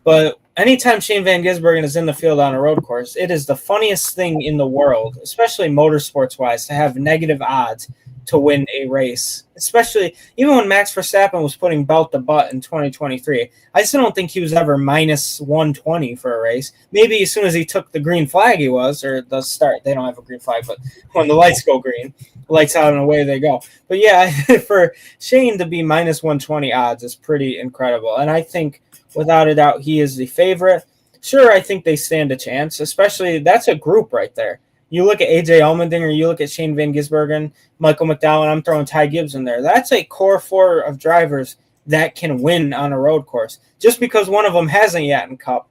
But anytime Shane Van Gisbergen is in the field on a road course, it is the funniest thing in the world, especially motorsports-wise, to have negative odds to win a race, especially even when Max Verstappen was putting belt to butt in 2023. I still don't think he was ever minus 120 for a race. Maybe as soon as he took the green flag he was, or the start. They don't have a green flag, but when the lights go green, lights out and away they go. But yeah, for Shane to be minus 120 odds is pretty incredible. And I think without a doubt he is the favorite. Sure, I think they stand a chance, especially that's a group right there. You look at AJ Allmendinger, you look at Shane Van Gisbergen, Michael McDowell, and I'm throwing Ty Gibbs in there. That's a core 4 of drivers that can win on a road course. Just because one of them hasn't yet in Cup,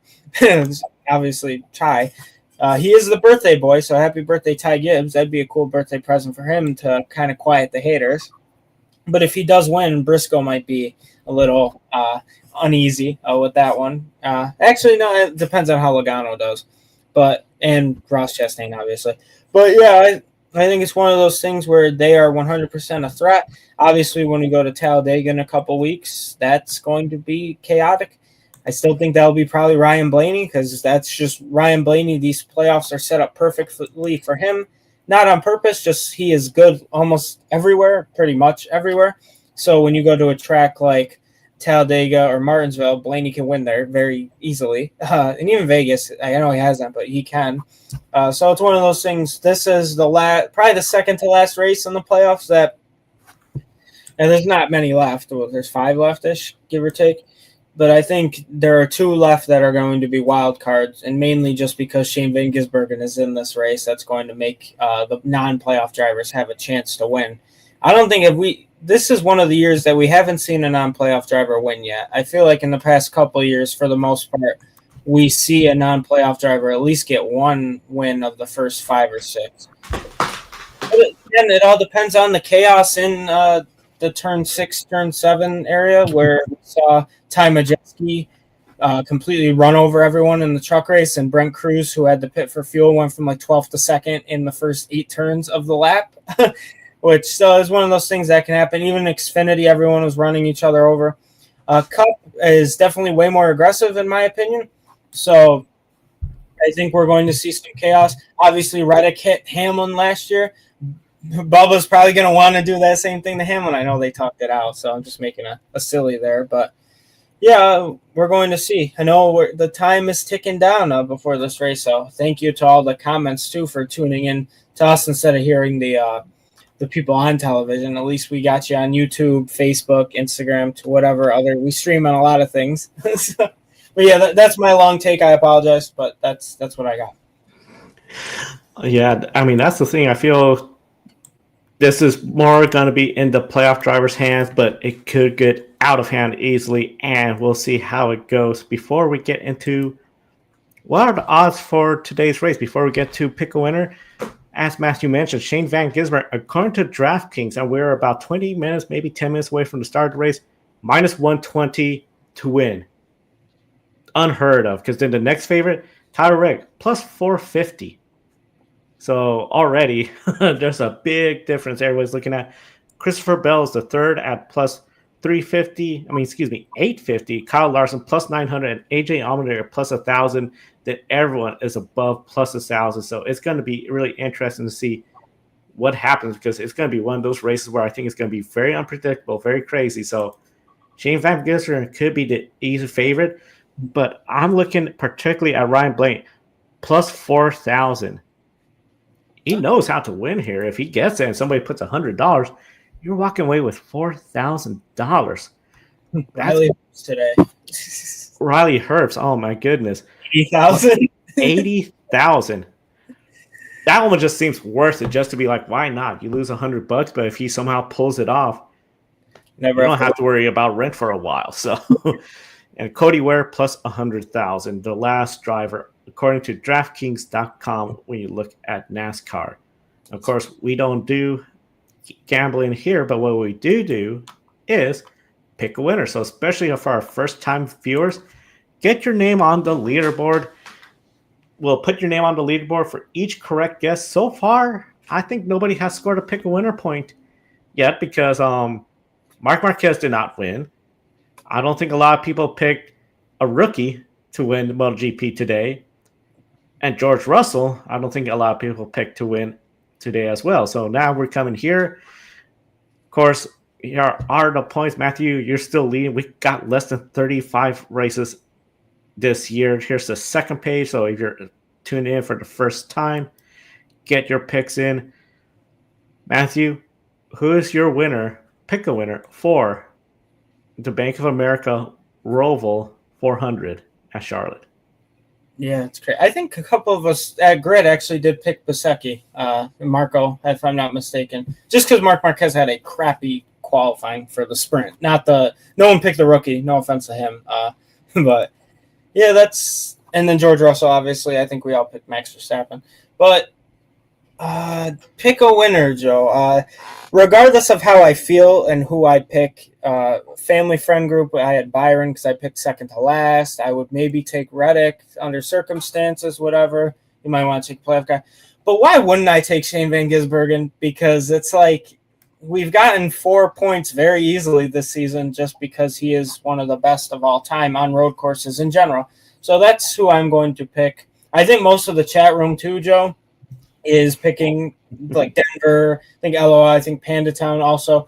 obviously Ty. He is the birthday boy, so happy birthday, Ty Gibbs. That'd be a cool birthday present for him to kind of quiet the haters. But if he does win, Briscoe might be a little uneasy with that one. Actually, no, it depends on how Logano does. And Ross Chastain, obviously. But yeah, I think it's one of those things where they are 100% a threat. Obviously, when we go to Talladega in a couple weeks, that's going to be chaotic. I still think that'll be probably Ryan Blaney because that's just Ryan Blaney. These playoffs are set up perfectly for him. Not on purpose, just he is good almost everywhere, pretty much everywhere. So when you go to a track like Talladega or Martinsville, Blaney can win there very easily. And even Vegas, I know he hasn't, but he can. So it's one of those things. This is probably the second to last race in the playoffs and there's not many left. Well, there's 5 left-ish, give or take. But I think there are 2 left that are going to be wild cards, and mainly just because Shane Van Gisbergen is in this race, that's going to make the non-playoff drivers have a chance to win. I don't think this is one of the years that we haven't seen a non-playoff driver win yet. I feel like in the past couple of years, for the most part, we see a non-playoff driver at least get 1 win of the first 5 or 6. But again, it all depends on the chaos in the turn 6, turn 7 area where we saw Ty Majeski completely run over everyone in the truck race, and Brent Cruz, who had to pit for fuel, went from like 12th to 2nd in the first 8 turns of the lap. Which still is one of those things that can happen. Even in Xfinity, everyone was running each other over. Cup is definitely way more aggressive, in my opinion. So I think we're going to see some chaos. Obviously, Reddick hit Hamlin last year. Bubba's probably going to want to do that same thing to Hamlin. I know they talked it out, so I'm just making a silly there. But, yeah, we're going to see. I know the time is ticking down before this race, so thank you to all the comments, too, for tuning in to us instead of hearing the people on television. At least we got you on YouTube, Facebook, Instagram, to whatever other. We stream on a lot of things. But yeah, that's my long take. I apologize, but that's what I got. Yeah, I mean, that's the thing. I feel this is more going to be in the playoff drivers' hands, but it could get out of hand easily, and we'll see how it goes. Before we get into what are the odds for today's race, before we get to pick a winner, as Matthew mentioned, Shane Van Gisbergen, according to DraftKings, and we're about 20 minutes, maybe 10 minutes away from the start of the race, minus 120 to win. Unheard of, because then the next favorite, Tyler Reddick, plus 450. So already there's a big difference everybody's looking at. Christopher Bell is the third at plus 350. I mean, excuse me, 850. Kyle Larson plus 900 and AJ Allmendinger plus 1,000. That everyone is above plus 1,000. So it's going to be really interesting to see what happens because it's going to be one of those races where I think it's going to be very unpredictable, very crazy. So Shane Van Gisbergen could be the easy favorite, but I'm looking particularly at Ryan Blaney plus 4,000. He knows how to win here. If he gets it and somebody puts $100, you're walking away with $4,000. Riley today. Riley Herbst. Oh my goodness. 80,000. 80,000. That one just seems worth it just to be like, why not? You lose $100, but if he somehow pulls it off, you don't have to worry about rent for a while. So, and Cody Ware plus 100,000, the last driver, according to DraftKings.com. When you look at NASCAR, of course, we don't do gambling here, but what we do is pick a winner. So, especially for our first-time viewers, get your name on the leaderboard. We'll put your name on the leaderboard for each correct guess. So far, I think nobody has scored a pick a winner point yet because Marc Marquez did not win. I don't think a lot of people picked a rookie to win the MotoGP today. And George Russell, I don't think a lot of people picked to win today as well. So now we're coming here. Of course, here are the points. Matthew, you're still leading. We got less than 35 races this year. Here's the second page. So if you're tuning in for the first time, get your picks in. Matthew, who is your winner? Pick a winner for the Bank of America Roval 400 at Charlotte. Yeah, it's great. I think a couple of us at Grid actually did pick Bezzecchi, Marco, if I'm not mistaken, just because Marc Marquez had a crappy qualifying for the sprint. No one picked the rookie. No offense to him, but yeah, and then George Russell. Obviously, I think we all picked Max Verstappen, but pick a winner, Joe. Regardless of how I feel and who I pick, family friend group, I had Byron because I picked second to last. I would maybe take Reddick under circumstances, whatever. You might want to take a playoff guy. But why wouldn't I take Shane Van Gisbergen? Because it's like we've gotten 4 points very easily this season just because he is one of the best of all time on road courses in general. So that's who I'm going to pick. I think most of the chat room too, Joe, is picking like Denver, I think LOI, I think Panda Town also.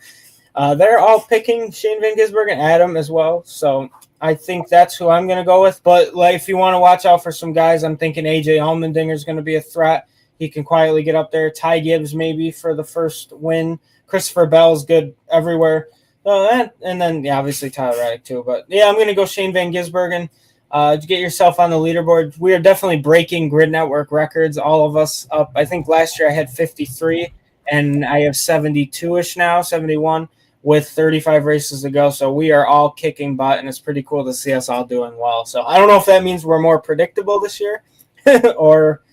They're all picking Shane Van Gisbergen, Adam as well. So I think that's who I'm going to go with. But like, if you want to watch out for some guys, I'm thinking AJ Allmendinger is going to be a threat. He can quietly get up there. Ty Gibbs maybe for the first win. Christopher Bell's good everywhere. And then, yeah, obviously Tyler Reddick too. But, yeah, I'm going to go Shane Van Gisbergen. Get yourself on the leaderboard. We are definitely breaking Grid Network records, all of us up. I think last year I had 53, and I have 72-ish now, 71, with 35 races to go. So we are all kicking butt, and it's pretty cool to see us all doing well. So I don't know if that means we're more predictable this year or,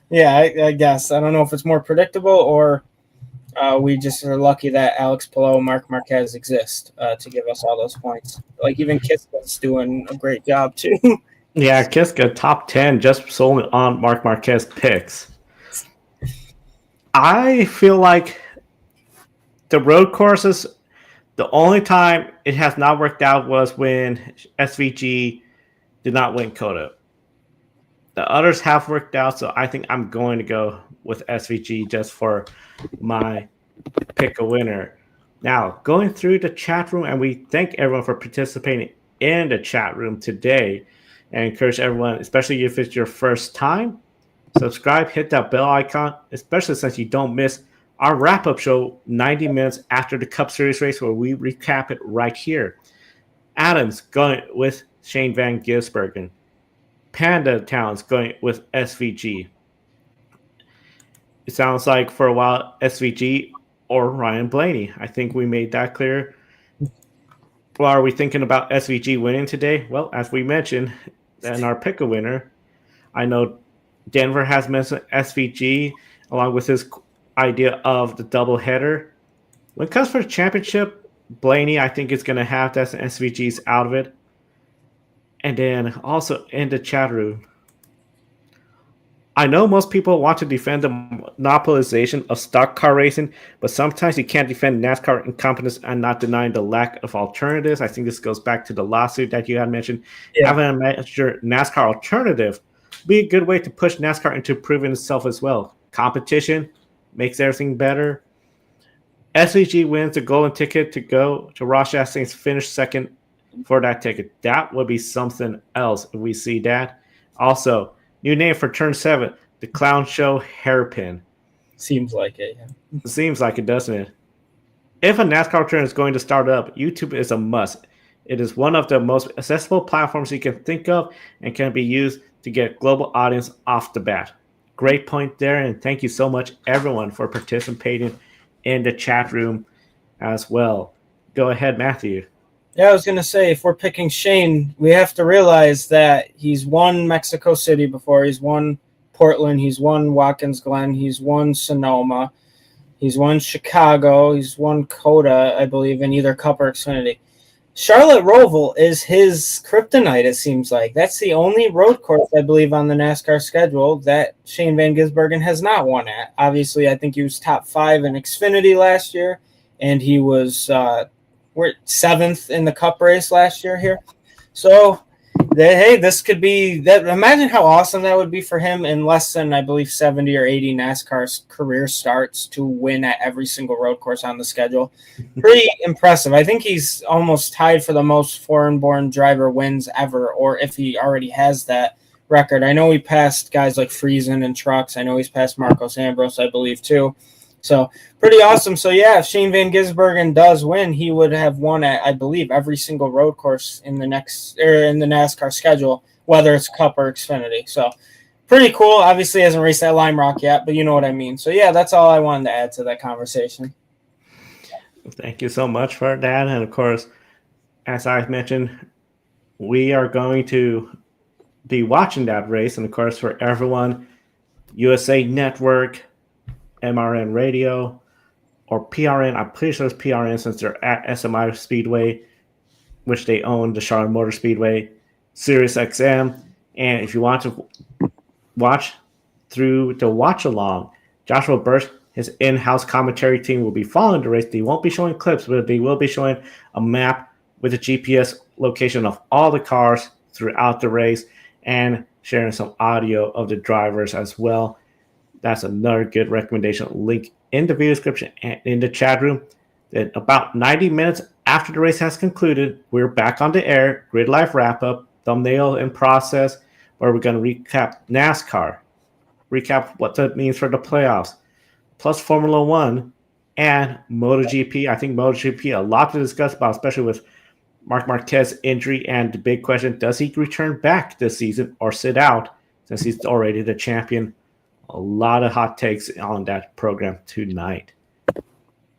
yeah, I guess. I don't know if it's more predictable or we just are lucky that Alex Palou and Marc Marquez exist to give us all those points. Like even Kiska's doing a great job too. Yeah, Kiska top 10 just solely on Marc Marquez picks. I feel like the road courses, the only time it has not worked out was when SVG did not win COTA. The others have worked out, so I think I'm going to go with SVG just for my pick a winner. Now, going through the chat room, and we thank everyone for participating in the chat room today, and encourage everyone, especially if it's your first time, subscribe, hit that bell icon, especially since you don't miss our wrap-up show 90 minutes after the Cup Series race where we recap it right here. Adams going with Shane Van Gisbergen. Panda Town's going with SVG. It sounds like for a while SVG or Ryan Blaney. I think we made that clear. Well, are we thinking about SVG winning today? Well, as we mentioned in our pick a winner, I know Denver has mentioned SVG along with his idea of the double header. When it comes for the championship, Blaney, I think, is going to have that, and SVG's out of it. And then also in the chat room, I know most people want to defend the monopolization of stock car racing, but sometimes you can't defend NASCAR incompetence and not denying the lack of alternatives. I think this goes back to the lawsuit that you had mentioned. Yeah. Having a major NASCAR alternative would be a good way to push NASCAR into proving itself as well. Competition makes everything better. SVG wins the golden ticket to go to Ross Chastain's finish second for that ticket. That would be something else if we see that. Also, new name for Turn 7, the Clown Show Hairpin. Seems like it. Yeah. Seems like it, doesn't it? If a NASCAR turn is going to start up, YouTube is a must. It is one of the most accessible platforms you can think of and can be used to get global audience off the bat. Great point there, and thank you so much, everyone, for participating in the chat room as well. Go ahead, Matthew. Yeah, I was going to say, if we're picking Shane, we have to realize that he's won Mexico City before. He's won Portland. He's won Watkins Glen. He's won Sonoma. He's won Chicago. He's won Coda, I believe, in either Cup or Xfinity. Charlotte ROVAL is his kryptonite, it seems like. That's the only road course, I believe, on the NASCAR schedule that Shane Van Gisbergen has not won at. Obviously, I think he was top 5 in Xfinity last year, and he was we're 7th in the Cup race last year here. So, hey, this could be that. Imagine how awesome that would be for him in less than, I believe, 70 or 80 NASCAR career starts to win at every single road course on the schedule. Pretty impressive. I think he's almost tied for the most foreign-born driver wins ever, or if he already has that record. I know he passed guys like Friesen and Trucks. I know he's passed Marcos Ambrose, I believe, too. So pretty awesome. So yeah, if Shane Van Gisbergen does win, he would have won at, I believe, every single road course in the NASCAR schedule, whether it's Cup or Xfinity. So pretty cool. Obviously hasn't raced at Lime Rock yet, but you know what I mean. So yeah, that's all I wanted to add to that conversation. Thank you so much for that. And of course, as I've mentioned, we are going to be watching that race. And of course, for everyone, USA Network, MRN Radio, or PRN. I'm pretty sure it's PRN since they're at SMI Speedway, which they own, the Charlotte Motor Speedway, Sirius XM. And if you want to watch through the watch along, Joshua Burch, his in-house commentary team, will be following the race. They won't be showing clips, but they will be showing a map with a GPS location of all the cars throughout the race and sharing some audio of the drivers as well. That's another good recommendation. Link in the video description and in the chat room. Then about 90 minutes after the race has concluded, we're back on the air. Grid Life wrap-up, thumbnail in process, where we're going to recap NASCAR, recap what that means for the playoffs, plus Formula One and MotoGP. I think MotoGP, a lot to discuss about, especially with Marc Marquez's injury and the big question, does he return back this season or sit out since he's already the champion? A lot of hot takes on that program tonight.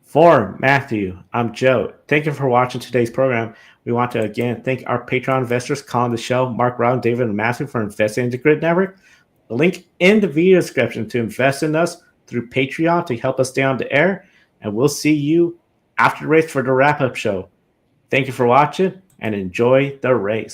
For Matthew, I'm Joe. Thank you for watching today's program. We want to again thank our Patreon investors calling the show, Mark, Round, David, and Matthew, for investing in the Grid Network. The link in the video description to invest in us through Patreon to help us stay on the air. And we'll see you after the race for the wrap-up show. Thank you for watching and enjoy the race.